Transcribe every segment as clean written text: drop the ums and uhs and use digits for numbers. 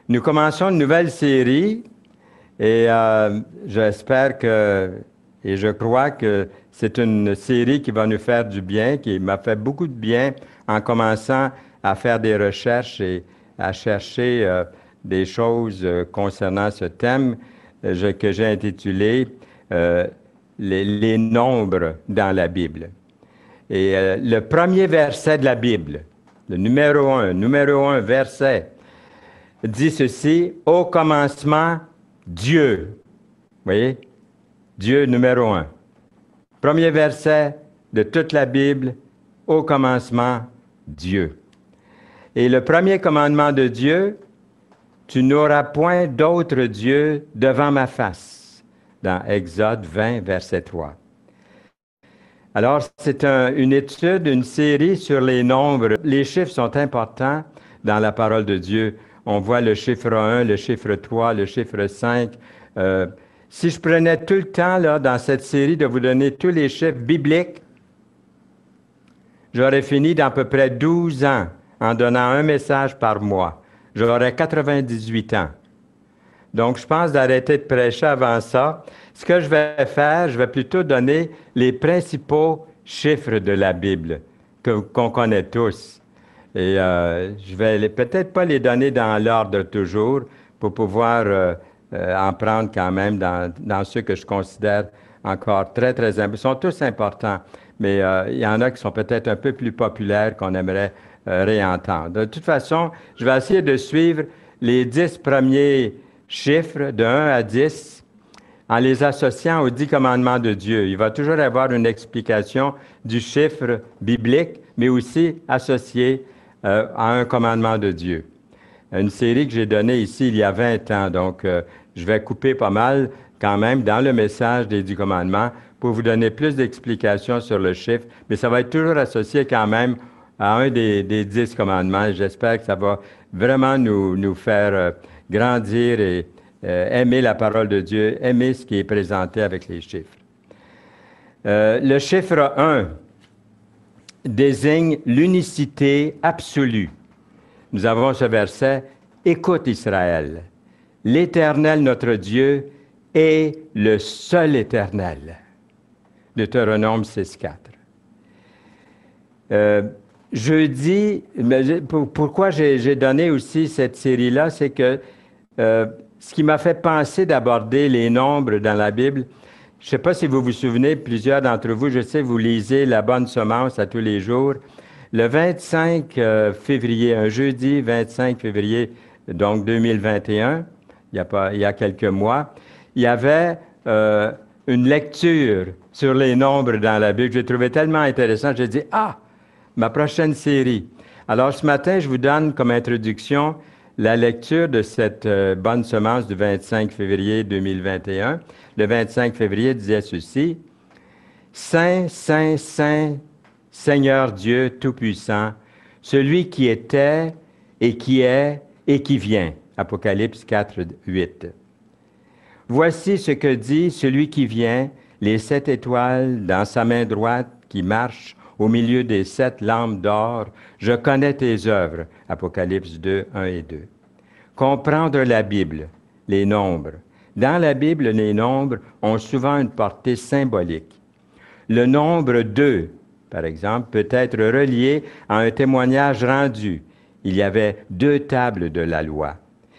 Nous commençons une nouvelle série et j'espère et je crois que c'est une série qui va nous faire du bien, qui m'a fait beaucoup de bien en commençant à faire des recherches et à chercher des choses concernant ce thème que j'ai intitulé les nombres dans la Bible. Et le premier verset de la Bible, le numéro un verset, dit ceci: au commencement, Dieu. Vous voyez? Dieu numéro un. Premier verset de toute la Bible, au commencement, Dieu. Et le premier commandement de Dieu, tu n'auras point d'autre Dieu devant ma face, dans Exode 20, verset 3. Alors, c'est une étude, une série sur les nombres. Les chiffres sont importants dans la parole de Dieu. On voit le chiffre 1, le chiffre 3, le chiffre 5. Si je prenais tout le temps là, dans cette série de vous donner tous les chiffres bibliques, j'aurais fini dans à peu près 12 ans en donnant un message par mois. J'aurais 98 ans. Donc, je pense d'arrêter de prêcher avant ça. Ce que je vais faire, je vais plutôt donner les principaux chiffres de la Bible qu'on connaît tous. Et je vais peut-être pas les donner dans l'ordre toujours pour pouvoir en prendre quand même dans ceux que je considère encore très, très importants. Ils sont tous importants, mais il y en a qui sont peut-être un peu plus populaires qu'on aimerait réentendre. De toute façon, je vais essayer de suivre les 10 premiers chiffres de 1 à 10 en les associant aux 10 commandements de Dieu. Il va toujours y avoir une explication du chiffre biblique, mais aussi associé à un commandement de Dieu. Une série que j'ai donnée ici il y a 20 ans, donc je vais couper pas mal quand même dans le message des 10 commandements pour vous donner plus d'explications sur le chiffre, mais ça va être toujours associé quand même à un des 10 commandements. J'espère que ça va vraiment nous faire grandir et aimer la parole de Dieu, aimer ce qui est présenté avec les chiffres. Le chiffre 1 désigne l'unicité absolue. Nous avons ce verset: écoute Israël, l'Éternel notre Dieu est le seul Éternel. Deutéronome 6.4. Jeudi, pourquoi j'ai donné aussi cette série-là, c'est que ce qui m'a fait penser d'aborder les nombres dans la Bible, je ne sais pas si vous vous souvenez, plusieurs d'entre vous, je sais, vous lisez La Bonne Semence à tous les jours. Le 25 février, un jeudi 25 février, donc 2021, il y a quelques mois, il y avait une lecture sur les nombres dans la Bible que j'ai trouvé tellement intéressant. J'ai dit, ma prochaine série. Alors ce matin, je vous donne comme introduction la lecture de cette bonne semence du 25 février 2021. Le 25 février disait ceci: Saint, Saint, Saint, Seigneur Dieu Tout-Puissant, celui qui était et qui est et qui vient. Apocalypse 4, 8. Voici ce que dit celui qui vient, les 7 étoiles dans sa main droite, qui marche au milieu des 7 lampes d'or. Je connais tes œuvres. Apocalypse 2, 1 et 2. Comprendre la Bible, les nombres. Dans la Bible, les nombres ont souvent une portée symbolique. Le nombre 2, par exemple, peut être relié à un témoignage rendu. Il y avait 2 tables de la loi.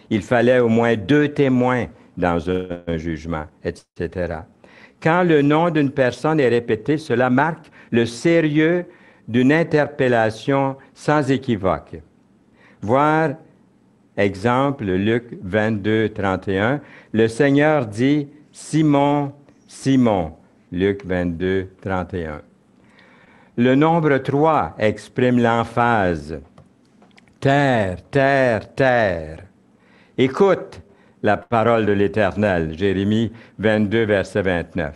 Il fallait au moins 2 témoins dans un jugement, etc. Quand le nom d'une personne est répété, cela marque le sérieux d'une interpellation sans équivoque. Voir, exemple, Luc 22, 31, le Seigneur dit « Simon, Simon », Luc 22, 31. Le nombre 3 exprime l'emphase. Terre, terre, terre. Écoute la parole de l'Éternel, Jérémie 22, verset 29.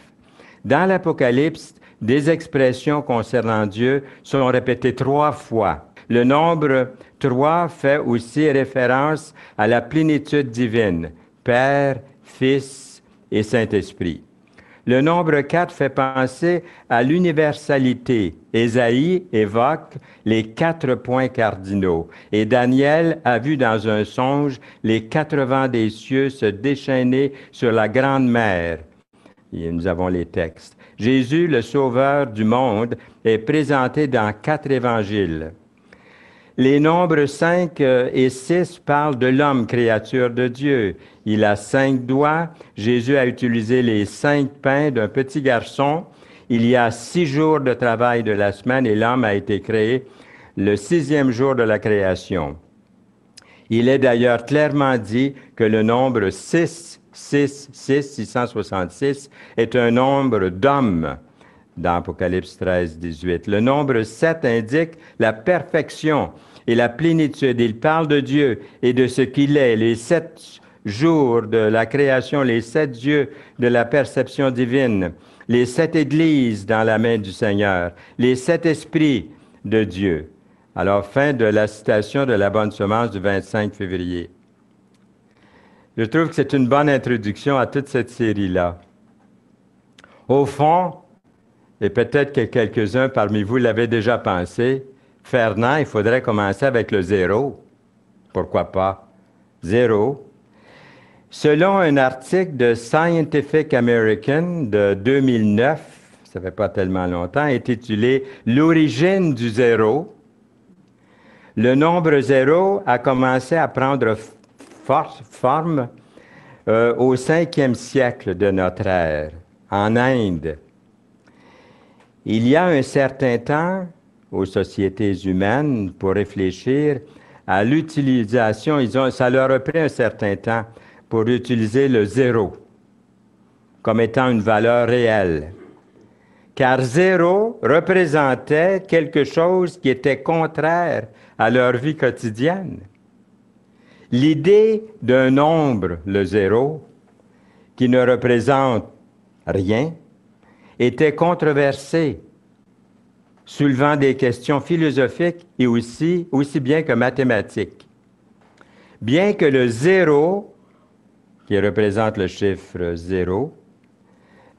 Dans l'Apocalypse, des expressions concernant Dieu sont répétées 3 fois. Le nombre 3 fait aussi référence à la plénitude divine, Père, Fils et Saint-Esprit. Le nombre 4 fait penser à l'universalité. Ésaïe évoque les 4 points cardinaux. Et Daniel a vu dans un songe les 4 vents des cieux se déchaîner sur la grande mer. Et nous avons les textes. Jésus, le Sauveur du monde, est présenté dans 4 évangiles. Les nombres 5 et 6 parlent de l'homme, créature de Dieu. Il a 5 doigts. Jésus a utilisé les 5 pains d'un petit garçon. Il y a 6 jours de travail de la semaine et l'homme a été créé le 6e jour de la création. Il est d'ailleurs clairement dit que le nombre 666 est un nombre d'hommes dans Apocalypse 13, 18. Le nombre 7 indique la perfection et la plénitude. Il parle de Dieu et de ce qu'il est. Les 7 jours de la création, les 7 yeux de la perception divine, les 7 églises dans la main du Seigneur, les 7 esprits de Dieu. Alors, fin de la citation de la bonne semence du 25 février. Je trouve que c'est une bonne introduction à toute cette série-là. Au fond, et peut-être que quelques-uns parmi vous l'avaient déjà pensé, Fernand, il faudrait commencer avec le 0. Pourquoi pas? 0. Selon un article de Scientific American de 2009, ça fait pas tellement longtemps, intitulé « L'origine du zéro », le nombre 0 a commencé à prendre forme au 5e siècle de notre ère, en Inde. Il y a un certain temps, aux sociétés humaines, pour réfléchir à l'utilisation, ça leur a pris un certain temps pour utiliser le 0 comme étant une valeur réelle. Car 0 représentait quelque chose qui était contraire à leur vie quotidienne. L'idée d'un nombre, le 0, qui ne représente rien, était controversée, soulevant des questions philosophiques et aussi bien que mathématiques. Bien que le 0, qui représente le chiffre 0,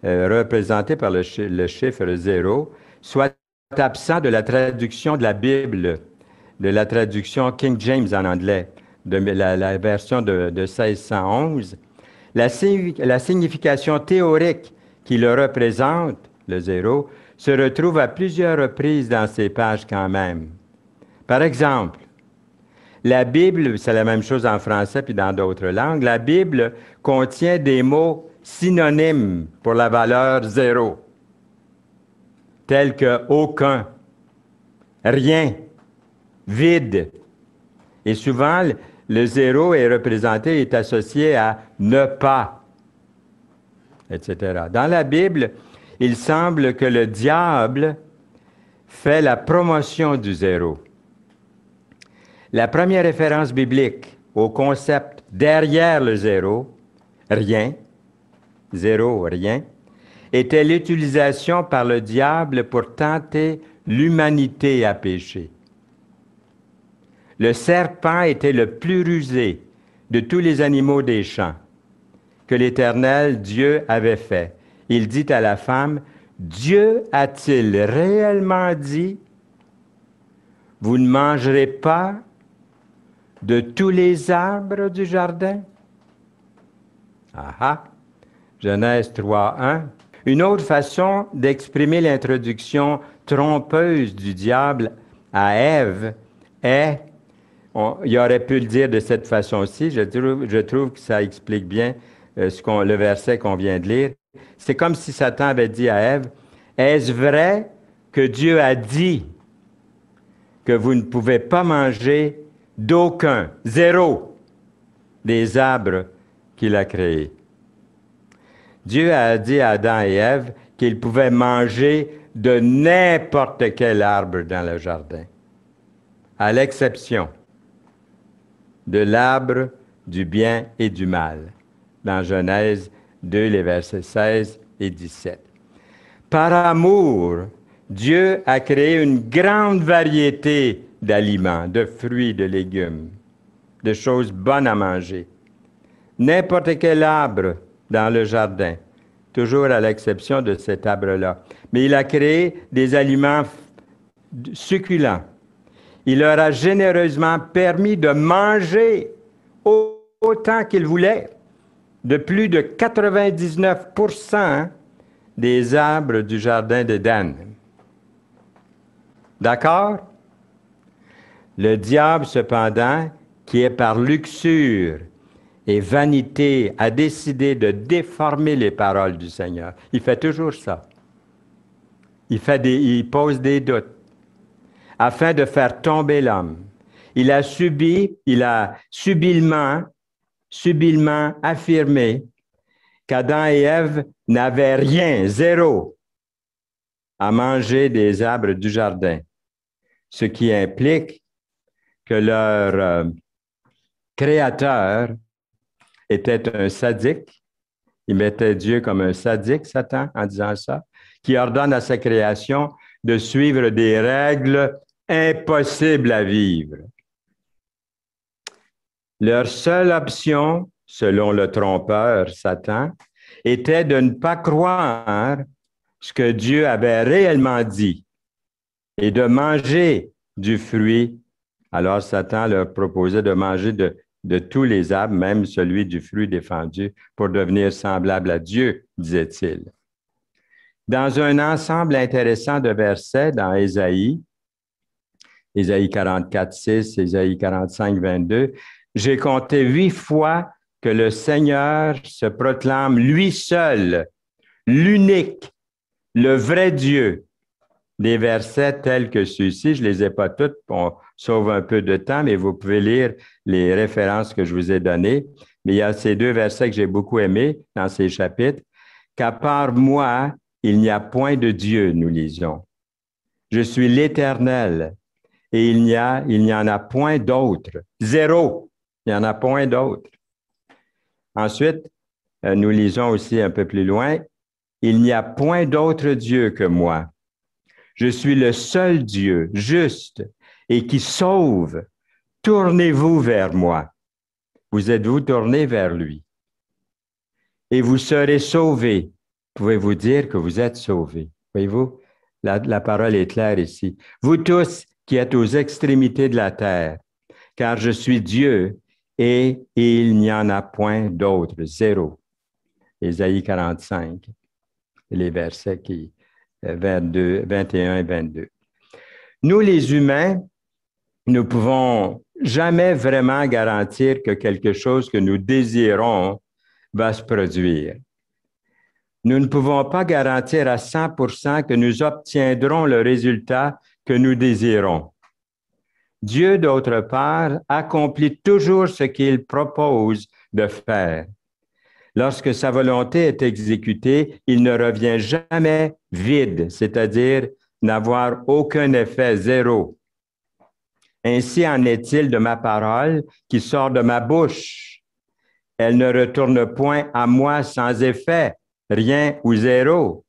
représenté par le chiffre 0, soit absent de la traduction de la Bible, de la traduction King James en anglais, de la version de 1611, la signification théorique qui le représente, le 0, se retrouve à plusieurs reprises dans ces pages quand même. Par exemple, la Bible, c'est la même chose en français puis dans d'autres langues, la Bible contient des mots synonymes pour la valeur 0, tels que aucun, rien, vide. Et souvent, le 0 est représenté, est associé à ne pas, etc. Dans la Bible, il semble que le diable fait la promotion du 0. La première référence biblique au concept derrière le 0, rien, 0, rien, était l'utilisation par le diable pour tenter l'humanité à pécher. Le serpent était le plus rusé de tous les animaux des champs que l'Éternel Dieu avait fait. Il dit à la femme, « Dieu a-t-il réellement dit, vous ne mangerez pas de tous les arbres du jardin? » Ah ah! Genèse 3:1. Une autre façon d'exprimer l'introduction trompeuse du diable à Ève est, il aurait pu le dire de cette façon-ci, je trouve que ça explique bien le verset qu'on vient de lire. C'est comme si Satan avait dit à Ève, « Est-ce vrai que Dieu a dit que vous ne pouvez pas manger d'aucun, 0, des arbres qu'il a créés? » Dieu a dit à Adam et Ève qu'ils pouvaient manger de n'importe quel arbre dans le jardin, à l'exception de l'arbre du bien et du mal, dans Genèse 2, les versets 16 et 17. Par amour, Dieu a créé une grande variété d'aliments, de fruits, de légumes, de choses bonnes à manger. N'importe quel arbre dans le jardin toujours à l'exception de cet arbre-là. Mais il a créé des aliments succulents. Il leur a généreusement permis de manger autant qu'ils voulaient, de plus de 99% des arbres du jardin d'Éden. D'accord? Le diable, cependant, qui est par luxure et vanité, a décidé de déformer les paroles du Seigneur. Il fait toujours ça. Il pose des doutes afin de faire tomber l'homme. Il a subitement affirmé qu'Adam et Ève n'avaient rien, zéro, à manger des arbres du jardin, ce qui implique que leur créateur était un sadique. Il mettait Dieu comme un sadique, Satan, en disant ça, qui ordonne à sa création de suivre des règles impossibles à vivre. Leur seule option, selon le trompeur Satan, était de ne pas croire ce que Dieu avait réellement dit et de manger du fruit. Alors Satan leur proposait de manger de tous les arbres, même celui du fruit défendu, pour devenir semblable à Dieu, disait-il. Dans un ensemble intéressant de versets dans Ésaïe 44, 6, Ésaïe 45, 22, j'ai compté 8 fois que le Seigneur se proclame lui seul, l'unique, le vrai Dieu. Des versets tels que ceux-ci, je ne les ai pas tous, on sauve un peu de temps, mais vous pouvez lire les références que je vous ai données. Mais il y a ces 2 versets que j'ai beaucoup aimés dans ces chapitres. Qu'à part moi, il n'y a point de Dieu, nous lisons. Je suis l'Éternel et il n'y en a point d'autre. Zéro. Il n'y en a point d'autre. Ensuite, nous lisons aussi un peu plus loin, il n'y a point d'autre Dieu que moi. Je suis le seul Dieu juste et qui sauve. Tournez-vous vers moi. Vous êtes-vous tourné vers lui? Et vous serez sauvés. Pouvez-vous dire que vous êtes sauvés? Voyez-vous, la parole est claire ici. Vous tous qui êtes aux extrémités de la terre, car je suis Dieu et il n'y en a point d'autre. Zéro. Ésaïe 45, les versets 21 et 22. Nous, les humains, nous ne pouvons jamais vraiment garantir que quelque chose que nous désirons va se produire. Nous ne pouvons pas garantir à 100% que nous obtiendrons le résultat que nous désirons. Dieu, d'autre part, accomplit toujours ce qu'il propose de faire. Lorsque sa volonté est exécutée, il ne revient jamais vide, c'est-à-dire n'avoir aucun effet, zéro. Ainsi en est-il de ma parole qui sort de ma bouche. Elle ne retourne point à moi sans effet, rien ou zéro,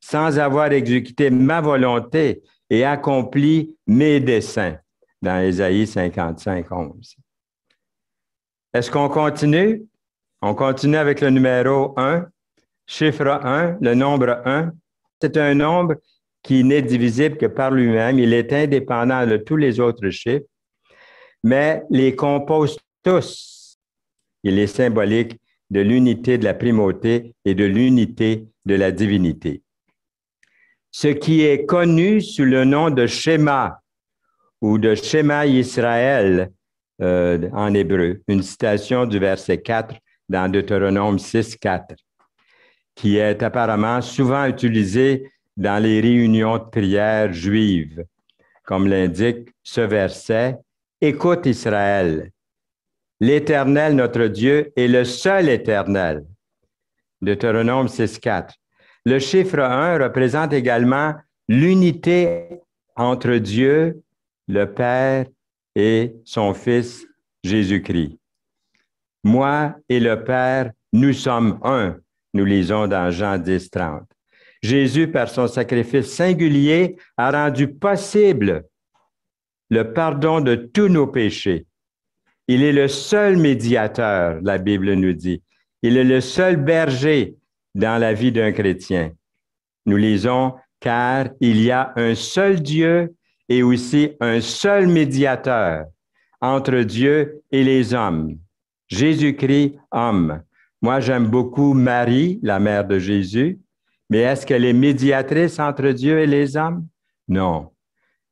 sans avoir exécuté ma volonté et accompli mes desseins, dans Ésaïe 55, 11. Est-ce qu'on continue? On continue avec le numéro 1, chiffre 1, le nombre 1. C'est un nombre qui n'est divisible que par lui-même. Il est indépendant de tous les autres chiffres, mais les compose tous. Il est symbolique de l'unité de la primauté et de l'unité de la divinité. Ce qui est connu sous le nom de Shema ou de Shema Israël en hébreu, une citation du verset 4 dans Deutéronome 6, 4, qui est apparemment souvent utilisé dans les réunions de prière juives. Comme l'indique ce verset, « Écoute Israël, l'Éternel, notre Dieu, est le seul Éternel. » Deutéronome 6, 4. Le chiffre 1 représente également l'unité entre Dieu, le Père et son Fils Jésus-Christ. Moi et le Père, nous sommes un, nous lisons dans Jean 10, 30. Jésus, par son sacrifice singulier, a rendu possible le pardon de tous nos péchés. Il est le seul médiateur, la Bible nous dit. Il est le seul berger dans la vie d'un chrétien. Nous lisons, car il y a un seul Dieu et aussi un seul médiateur entre Dieu et les hommes, Jésus-Christ, homme. Moi, j'aime beaucoup Marie, la mère de Jésus, mais est-ce qu'elle est médiatrice entre Dieu et les hommes? Non.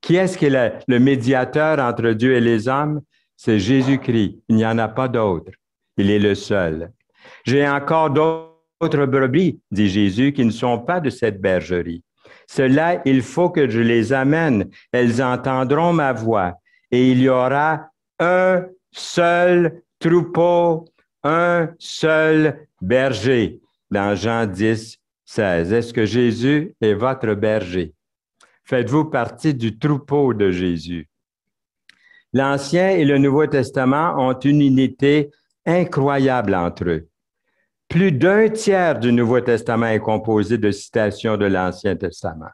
Qui est-ce qui est le médiateur entre Dieu et les hommes? C'est Jésus-Christ. Il n'y en a pas d'autre. Il est le seul. J'ai encore d'autres brebis, dit Jésus, qui ne sont pas de cette bergerie. Ceux-là, il faut que je les amène. Elles entendront ma voix et il y aura un seul troupeau, un seul berger. Dans Jean 10, 16. Est-ce que Jésus est votre berger? Faites-vous partie du troupeau de Jésus? L'Ancien et le Nouveau Testament ont une unité incroyable entre eux. Plus d'un tiers du Nouveau Testament est composé de citations de l'Ancien Testament.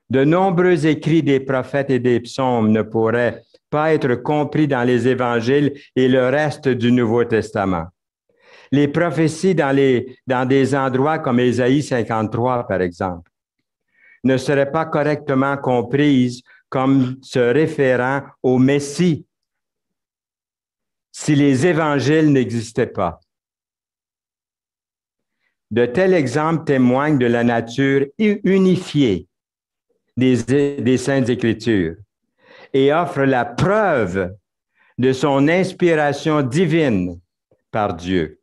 De nombreux écrits des prophètes et des psaumes ne pourraient pas être compris dans les évangiles et le reste du Nouveau Testament. Les prophéties dans des endroits comme Ésaïe 53, par exemple, ne seraient pas correctement comprises comme se référant au Messie si les évangiles n'existaient pas. De tels exemples témoignent de la nature unifiée des Saintes Écritures et offrent la preuve de son inspiration divine par Dieu.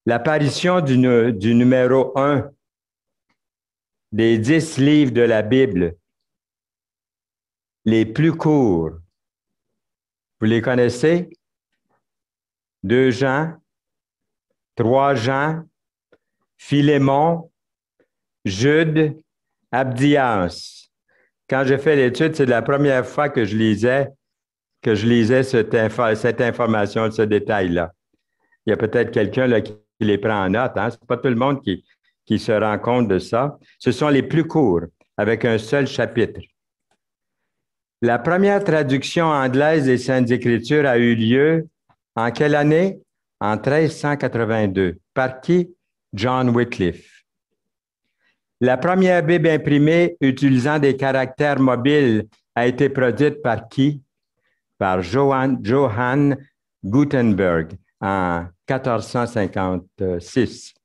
L'apparition du numéro 1 des 10 livres de la Bible, les plus courts, vous les connaissez? 2 Jean, 3 Jean, Philémon, Jude, Abdias. Quand j'ai fait l'étude, c'est la première fois que je lisais cette information, ce détail-là. Il y a peut-être quelqu'un là, qui les prend en note. Hein? Ce n'est pas tout le monde qui se rend compte de ça. Ce sont les plus courts, avec un seul chapitre. La première traduction anglaise des Saintes Écritures a eu lieu en quelle année? En 1382. Par qui? John Wycliffe. La première Bible imprimée utilisant des caractères mobiles a été produite par qui? Par Johann Gutenberg en 1456.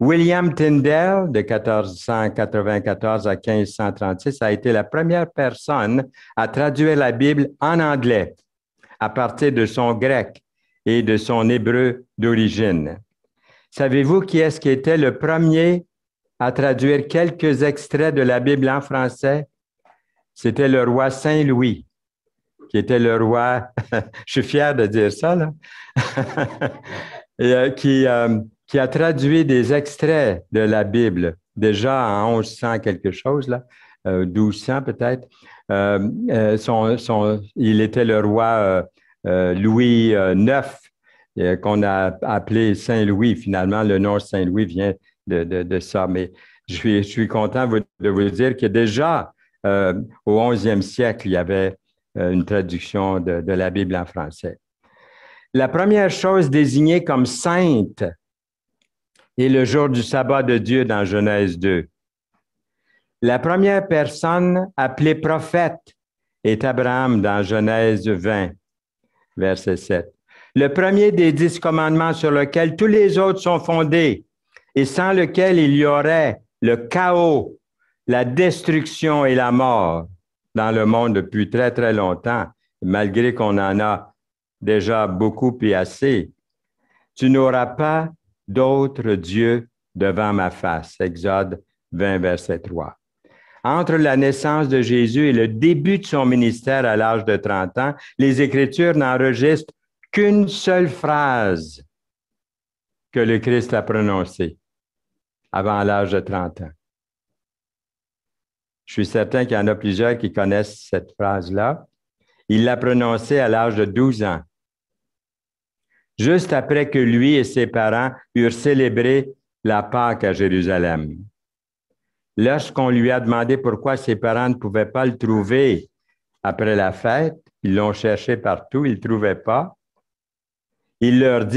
William Tyndale, de 1494 à 1536, a été la première personne à traduire la Bible en anglais à partir de son grec et de son hébreu d'origine. Savez-vous qui est-ce qui était le premier à traduire quelques extraits de la Bible en français? C'était le roi Saint-Louis, qui était le roi, je suis fier de dire ça, là, et, qui a traduit des extraits de la Bible, déjà en 1100 quelque chose, là, 1200 peut-être. Il était le roi Louis IX, qu'on a appelé Saint-Louis. Finalement, le nom Saint-Louis vient de ça. Mais je suis content de vous dire que déjà, au 11e siècle, il y avait une traduction de la Bible en français. La première chose désignée comme sainte est le jour du sabbat de Dieu dans Genèse 2. La première personne appelée prophète est Abraham dans Genèse 20, verset 7. Le premier des 10 commandements sur lequel tous les autres sont fondés et sans lequel il y aurait le chaos, la destruction et la mort dans le monde depuis très, très longtemps, malgré qu'on en a déjà beaucoup et assez. Tu n'auras pas d'autre Dieu devant ma face. Exode 20, verset 3. Entre la naissance de Jésus et le début de son ministère à l'âge de 30 ans, les Écritures n'enregistrent qu'une seule phrase que le Christ a prononcée avant l'âge de 30 ans. Je suis certain qu'il y en a plusieurs qui connaissent cette phrase-là. Il l'a prononcée à l'âge de 12 ans, juste après que lui et ses parents eurent célébré la Pâque à Jérusalem. Lorsqu'on lui a demandé pourquoi ses parents ne pouvaient pas le trouver après la fête, ils l'ont cherché partout, ils ne le trouvaient pas.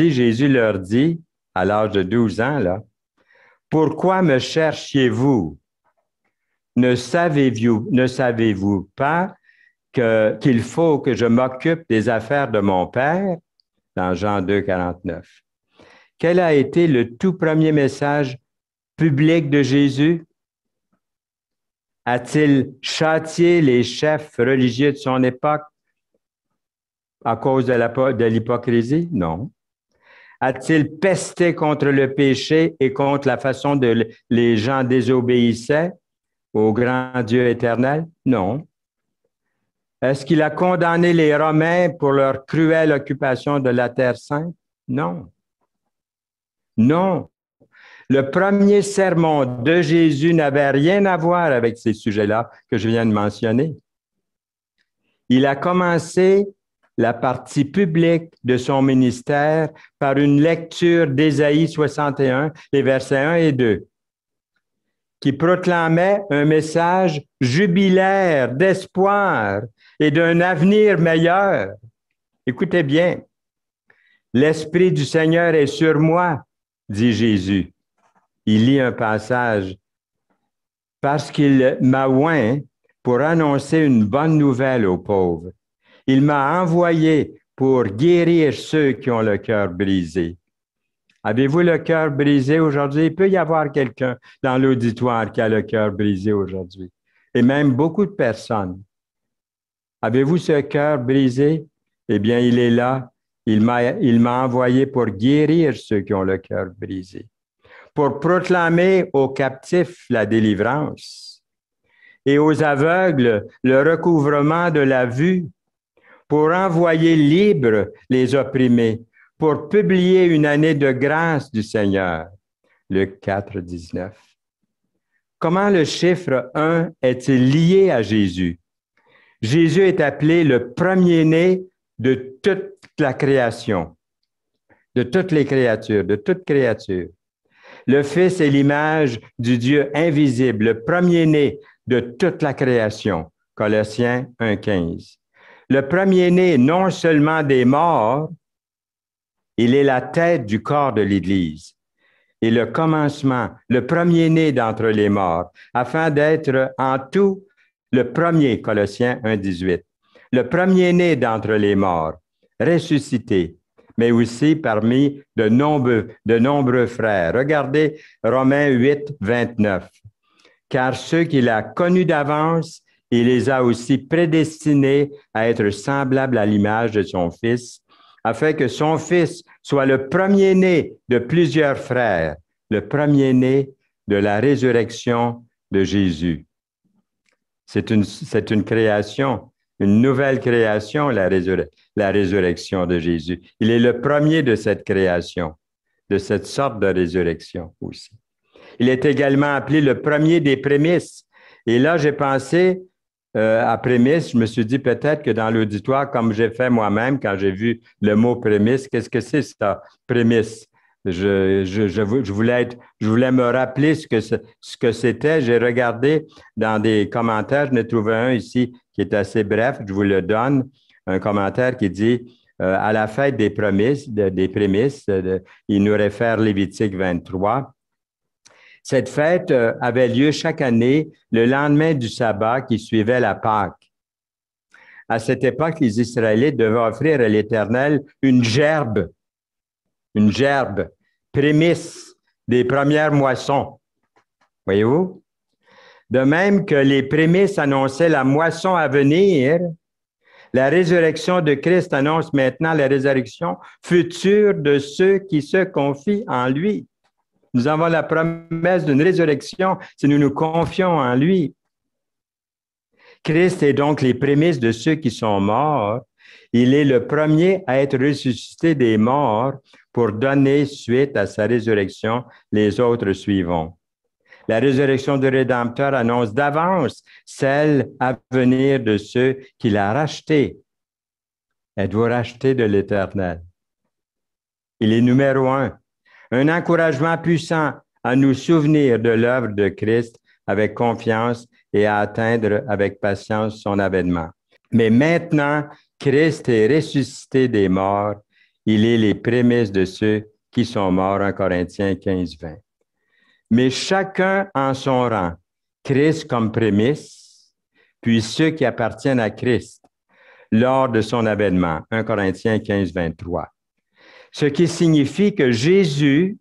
Jésus leur dit, à l'âge de 12 ans, là, « Pourquoi me cherchiez-vous? Ne savez-vous pas qu'il faut que je m'occupe des affaires de mon Père? » Dans Jean 2, 49. Quel a été le tout premier message public de Jésus? A-t-il châtié les chefs religieux de son époque à cause de l'hypocrisie? Non. A-t-il pesté contre le péché et contre la façon dont les gens désobéissaient au grand Dieu éternel? Non. Est-ce qu'il a condamné les Romains pour leur cruelle occupation de la Terre sainte? Non. Non. Le premier sermon de Jésus n'avait rien à voir avec ces sujets-là que je viens de mentionner. Il a commencé la partie publique de son ministère par une lecture d'Ésaïe 61, les versets 1 et 2, qui proclamait un message jubilaire, d'espoir et d'un avenir meilleur. Écoutez bien, « L'Esprit du Seigneur est sur moi, dit Jésus. » Il lit un passage, « parce qu'il m'a oint pour annoncer une bonne nouvelle aux pauvres. Il m'a envoyé pour guérir ceux qui ont le cœur brisé. » Avez-vous le cœur brisé aujourd'hui? Il peut y avoir quelqu'un dans l'auditoire qui a le cœur brisé aujourd'hui, et même beaucoup de personnes. Avez-vous ce cœur brisé? Eh bien, il est là. Il m'a envoyé pour guérir ceux qui ont le cœur brisé, pour proclamer aux captifs la délivrance et aux aveugles le recouvrement de la vue, pour envoyer libres les opprimés, pour publier une année de grâce du Seigneur. Luc 4, 19. Comment le chiffre 1 est-il lié à Jésus? Jésus est appelé le premier-né de toute la création, de toutes les créatures, de toute créature. Le Fils est l'image du Dieu invisible, le premier-né de toute la création. Colossiens 1, 15. Le premier-né non seulement des morts, il est la tête du corps de l'Église et le commencement, le premier-né d'entre les morts, afin d'être en tout le premier, Colossiens 1, 18. Le premier-né d'entre les morts, ressuscité, mais aussi parmi de nombreux frères. Regardez Romains 8, 29. Car ceux qu'il a connus d'avance, il les a aussi prédestinés à être semblables à l'image de son Fils, afin que son Fils soit le premier-né de plusieurs frères, le premier-né de la résurrection de Jésus. C'est une création, une nouvelle création, la résurrection de Jésus. Il est le premier de cette création, de cette sorte de résurrection aussi. Il est également appelé le premier des prémices. Et là, j'ai pensé à prémisse, je me suis dit peut-être que dans l'auditoire, comme j'ai fait moi-même quand j'ai vu le mot prémisse, qu'est-ce que c'est ça, prémisse? Je voulais me rappeler ce que c'était. J'ai regardé dans des commentaires, je n'ai trouvé un ici qui est assez bref, je vous le donne, un commentaire qui dit à la fête des prémices, il nous réfère Lévitique 23. Cette fête avait lieu chaque année le lendemain du sabbat qui suivait la Pâque. À cette époque, les Israélites devaient offrir à l'Éternel une gerbe, prémisse des premières moissons. Voyez-vous? De même que les prémices annonçaient la moisson à venir, la résurrection de Christ annonce maintenant la résurrection future de ceux qui se confient en lui. Nous avons la promesse d'une résurrection si nous nous confions en lui. Christ est donc les prémices de ceux qui sont morts. Il est le premier à être ressuscité des morts pour donner suite à sa résurrection. Les autres suivront. La résurrection du Rédempteur annonce d'avance celle à venir de ceux qu'il a rachetés. Êtes-vous rachetés de l'Éternel? Il est numéro 1. Un encouragement puissant à nous souvenir de l'œuvre de Christ avec confiance et à atteindre avec patience son avènement. Mais maintenant, Christ est ressuscité des morts. Il est les prémices de ceux qui sont morts, 1 Corinthiens 15, 20. Mais chacun en son rang, Christ comme prémisse, puis ceux qui appartiennent à Christ lors de son avènement, 1 Corinthiens 15, 23. Ce qui signifie que Jésus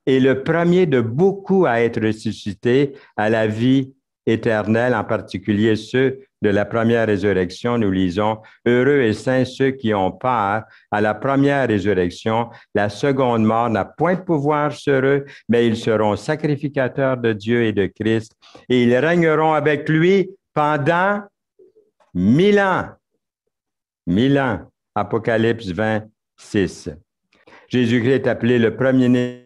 est le premier de beaucoup à être ressuscité à la vie éternelle, en particulier ceux de la première résurrection. Nous lisons « Heureux et saints ceux qui ont part à la première résurrection. La seconde mort n'a point de pouvoir sur eux, mais ils seront sacrificateurs de Dieu et de Christ, et ils régneront avec lui pendant 1000 ans. 1000 ans. » Apocalypse 26. Jésus-Christ est appelé le premier-né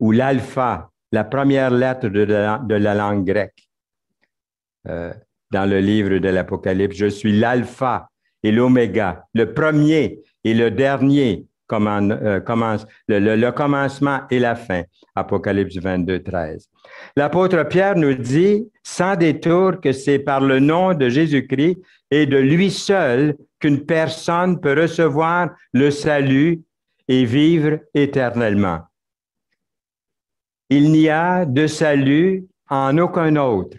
ou l'alpha, la première lettre de la langue grecque. Dans le livre de l'Apocalypse, je suis l'alpha et l'oméga, le premier et le dernier, le commencement et la fin. Apocalypse 22, 13. L'apôtre Pierre nous dit, sans détour, que c'est par le nom de Jésus-Christ et de lui seul qu'une personne peut recevoir le salut et vivre éternellement. Il n'y a de salut en aucun autre,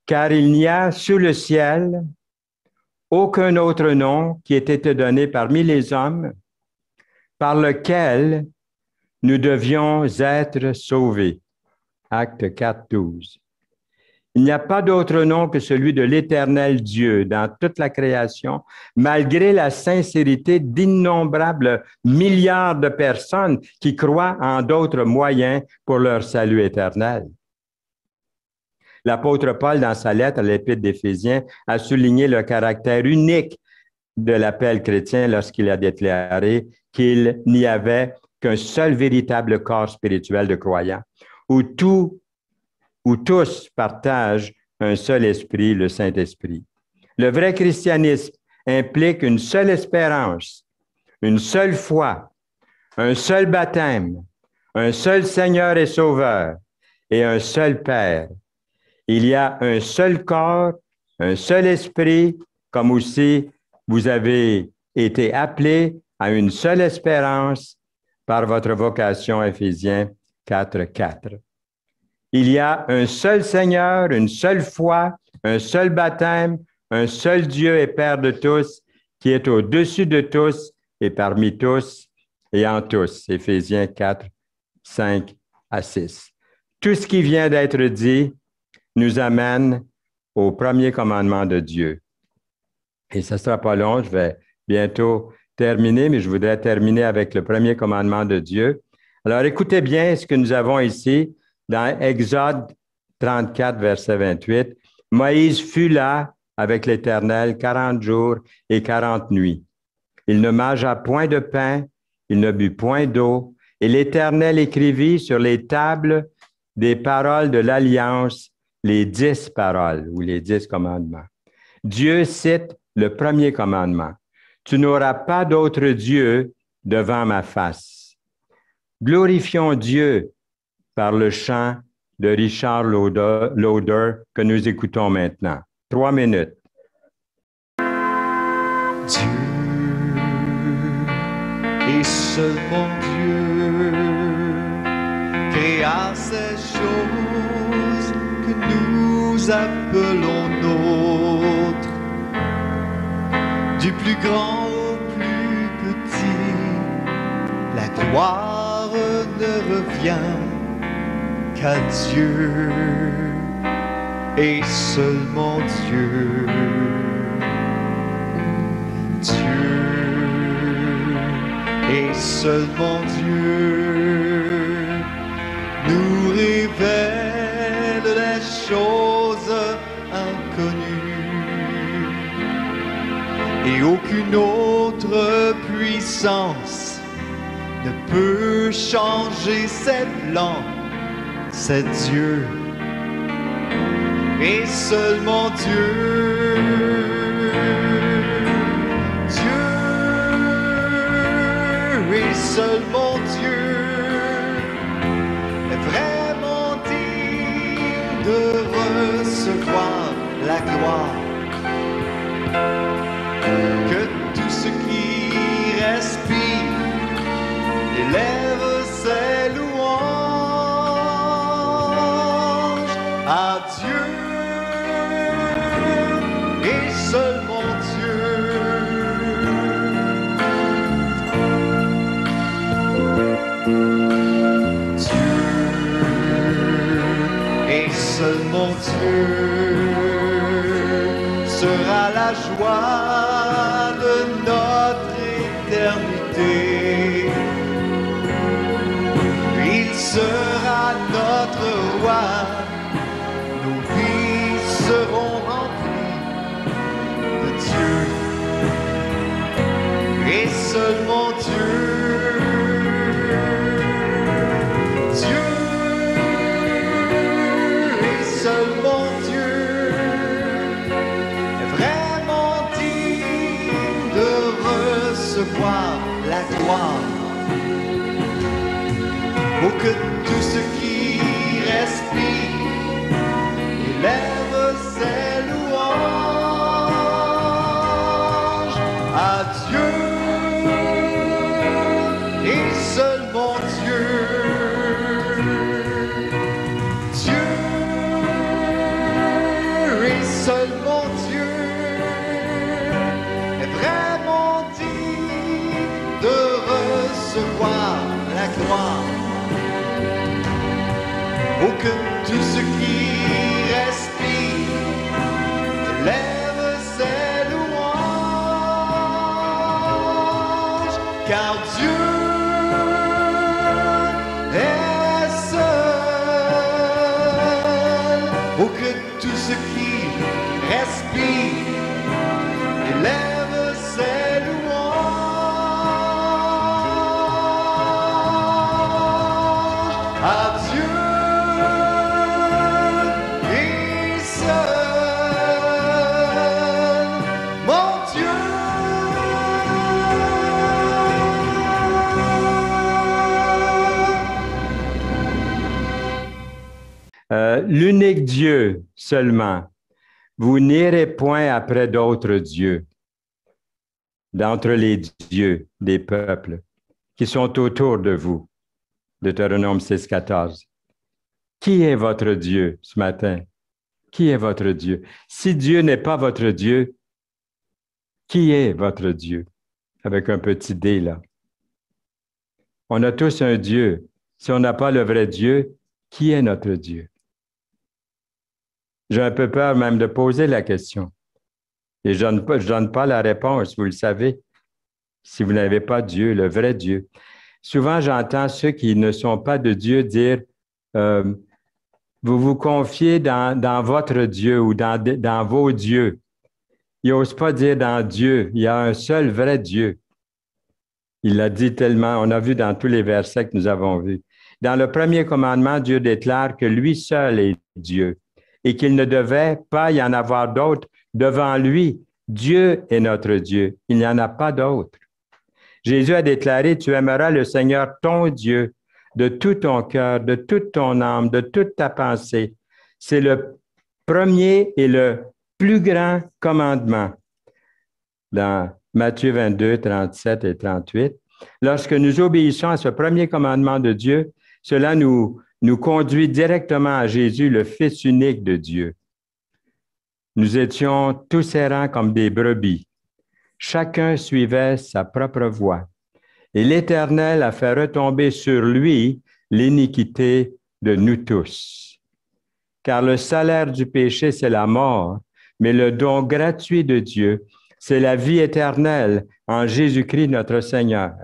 car il n'y a sous le ciel aucun autre nom qui ait été donné parmi les hommes par lequel nous devions être sauvés. Acte 4, 12. Il n'y a pas d'autre nom que celui de l'Éternel Dieu dans toute la création, malgré la sincérité d'innombrables milliards de personnes qui croient en d'autres moyens pour leur salut éternel. L'apôtre Paul, dans sa lettre à l'Épître d'Éphésiens, a souligné le caractère unique de l'appel chrétien lorsqu'il a déclaré qu'il n'y avait qu'un seul véritable corps spirituel de croyants, où tous partagent un seul esprit, le Saint-Esprit. Le vrai christianisme implique une seule espérance, une seule foi, un seul baptême, un seul Seigneur et Sauveur et un seul Père. Il y a un seul corps, un seul esprit, comme aussi vous avez été appelés à une seule espérance par votre vocation, Éphésiens 4, 4. Il y a un seul Seigneur, une seule foi, un seul baptême, un seul Dieu et Père de tous, qui est au-dessus de tous et parmi tous et en tous. Éphésiens 4, 5 à 6. Tout ce qui vient d'être dit nous amène au premier commandement de Dieu. Et ça ne sera pas long, je vais bientôt terminer, mais je voudrais terminer avec le premier commandement de Dieu. Alors, écoutez bien ce que nous avons ici dans Exode 34, verset 28. Moïse fut là avec l'Éternel 40 jours et 40 nuits. Il ne mangea point de pain, il ne but point d'eau, et l'Éternel écrivit sur les tables des paroles de l'Alliance les 10 paroles ou les 10 commandements. Dieu cite le premier commandement. Tu n'auras pas d'autre Dieu devant ma face. Glorifions Dieu par le chant de Richard Lauder que nous écoutons maintenant. 3 minutes. Dieu est seulement Dieu, créa ces choses que nous appelons nôtres, du plus grand au plus petit, la gloire ne revient qu'à Dieu et seulement Dieu. Dieu et seulement Dieu nous révèle les choses inconnues et aucune autre puissance ne peut changer ses plans. C'est Dieu et seulement Dieu. Et seulement Dieu est vraiment digne de recevoir la gloire. Que tout ce qui Dieu sera la joie de notre éternité. Il sera notre roi, nos vies seront remplies de Dieu et seulement Dieu. Dieu et seulement Dieu est vraiment digne de recevoir la gloire. Oh, que tout ce qui respire élève ses louanges à Dieu et seulement Dieu. Dieu et seulement Dieu est vraiment digne de recevoir la gloire. Oh, que tout ce qui respire élève ses louanges, car Dieu est seul. Oh, que tout ce qui respire élève ses louanges à Dieu. L'unique Dieu seulement. Vous n'irez point après d'autres dieux, d'entre les dieux des peuples qui sont autour de vous. Deutéronome 6, 14. Qui est votre Dieu ce matin? Qui est votre Dieu? Si Dieu n'est pas votre Dieu, qui est votre Dieu? Avec un petit D là. On a tous un Dieu. Si on n'a pas le vrai Dieu, qui est notre Dieu? J'ai un peu peur même de poser la question. Et je ne donne pas la réponse, vous le savez, si vous n'avez pas Dieu, le vrai Dieu. Souvent, j'entends ceux qui ne sont pas de Dieu dire vous vous confiez dans votre Dieu ou dans vos dieux. Ils n'osent pas dire dans Dieu. Il y a un seul vrai Dieu. Il l'a dit tellement, on a vu dans tous les versets que nous avons vus. Dans le premier commandement, Dieu déclare que lui seul est Dieu et qu'il ne devait pas y en avoir d'autres devant lui. Dieu est notre Dieu. Il n'y en a pas d'autre. Jésus a déclaré, tu aimeras le Seigneur ton Dieu de tout ton cœur, de toute ton âme, de toute ta pensée. C'est le premier et le plus grand commandement. Dans Matthieu 22, 37 et 38, lorsque nous obéissons à ce premier commandement de Dieu, cela nous conduit directement à Jésus, le Fils unique de Dieu. Nous étions tous errants comme des brebis. Chacun suivait sa propre voie. Et l'Éternel a fait retomber sur lui l'iniquité de nous tous. Car le salaire du péché, c'est la mort, mais le don gratuit de Dieu, c'est la vie éternelle en Jésus-Christ notre Seigneur.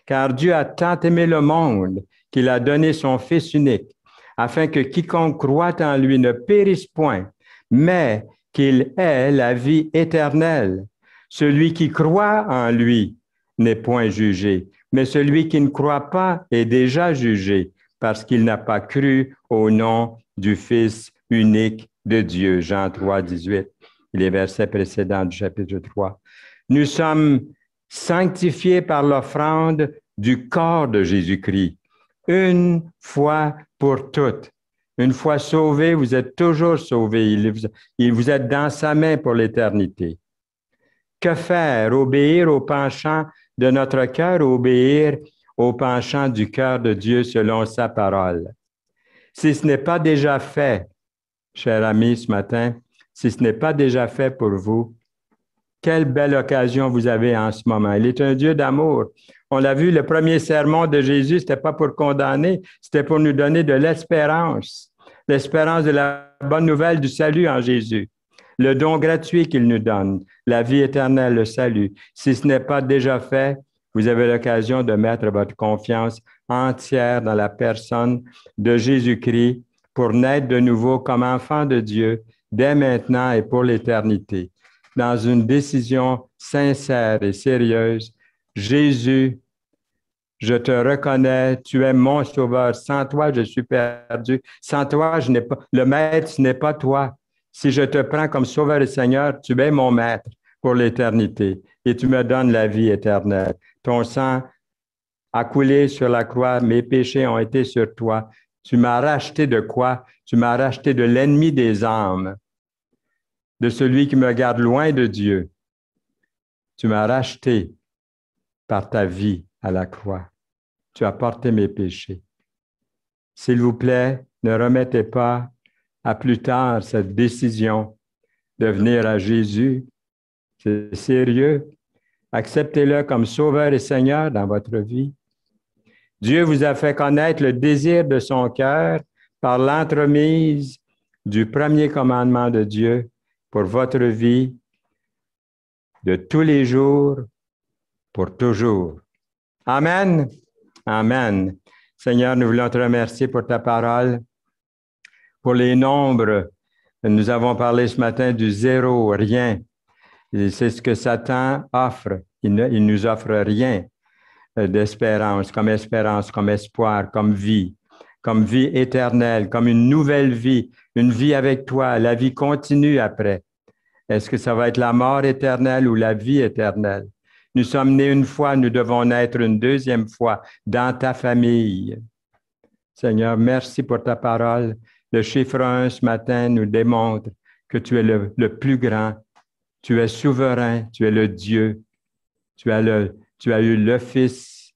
Car Dieu a tant aimé le monde qu'il a donné son Fils unique, afin que quiconque croit en lui ne périsse point, mais qu'il ait la vie éternelle. Celui qui croit en lui n'est point jugé, mais celui qui ne croit pas est déjà jugé, parce qu'il n'a pas cru au nom du Fils unique de Dieu. Jean 3, 18, les versets précédents du chapitre 3. Nous sommes sanctifiés par l'offrande du corps de Jésus-Christ, une fois pour toutes. Une fois sauvés, vous êtes toujours sauvés. Vous êtes dans sa main pour l'éternité. Que faire? Obéir au penchant de notre cœur, obéir au penchant du cœur de Dieu selon sa parole. Si ce n'est pas déjà fait, cher ami, ce matin, si ce n'est pas déjà fait pour vous, quelle belle occasion vous avez en ce moment. Il est un Dieu d'amour. On l'a vu, le premier sermon de Jésus, ce n'était pas pour condamner, c'était pour nous donner de l'espérance. l'espérance de la bonne nouvelle du salut en Jésus, le don gratuit qu'il nous donne, la vie éternelle, le salut. Si ce n'est pas déjà fait, vous avez l'occasion de mettre votre confiance entière dans la personne de Jésus-Christ pour naître de nouveau comme enfant de Dieu dès maintenant et pour l'éternité. Dans une décision sincère et sérieuse, Jésus, je te reconnais, tu es mon sauveur. Sans toi, je suis perdu. Sans toi, je n'ai pas. Le maître, ce n'est pas toi. Si je te prends comme sauveur et Seigneur, tu es mon maître pour l'éternité et tu me donnes la vie éternelle. Ton sang a coulé sur la croix, mes péchés ont été sur toi. Tu m'as racheté de quoi? Tu m'as racheté de l'ennemi des âmes, de celui qui me garde loin de Dieu. Tu m'as racheté par ta vie à la croix. Tu as porté mes péchés. S'il vous plaît, ne remettez pas à plus tard cette décision de venir à Jésus. C'est sérieux. Acceptez-le comme Sauveur et Seigneur dans votre vie. Dieu vous a fait connaître le désir de son cœur par l'entremise du premier commandement de Dieu pour votre vie de tous les jours, pour toujours. Amen. Amen. Seigneur, nous voulons te remercier pour ta parole, pour les nombres. Nous avons parlé ce matin du zéro, rien. Et c'est ce que Satan offre. Il nous offre rien d'espérance, comme espoir, comme vie éternelle, comme une nouvelle vie, une vie avec toi, la vie continue après. Est-ce que ça va être la mort éternelle ou la vie éternelle? Nous sommes nés une fois, nous devons naître une deuxième fois dans ta famille. Seigneur, merci pour ta parole. Le chiffre 1 ce matin nous démontre que tu es le plus grand, tu es souverain, tu es le Dieu, tu as eu le Fils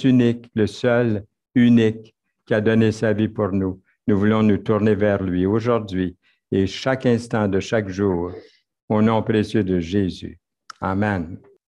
unique, le seul, unique, qui a donné sa vie pour nous. Nous voulons nous tourner vers lui aujourd'hui et chaque instant de chaque jour, au nom précieux de Jésus. Amen.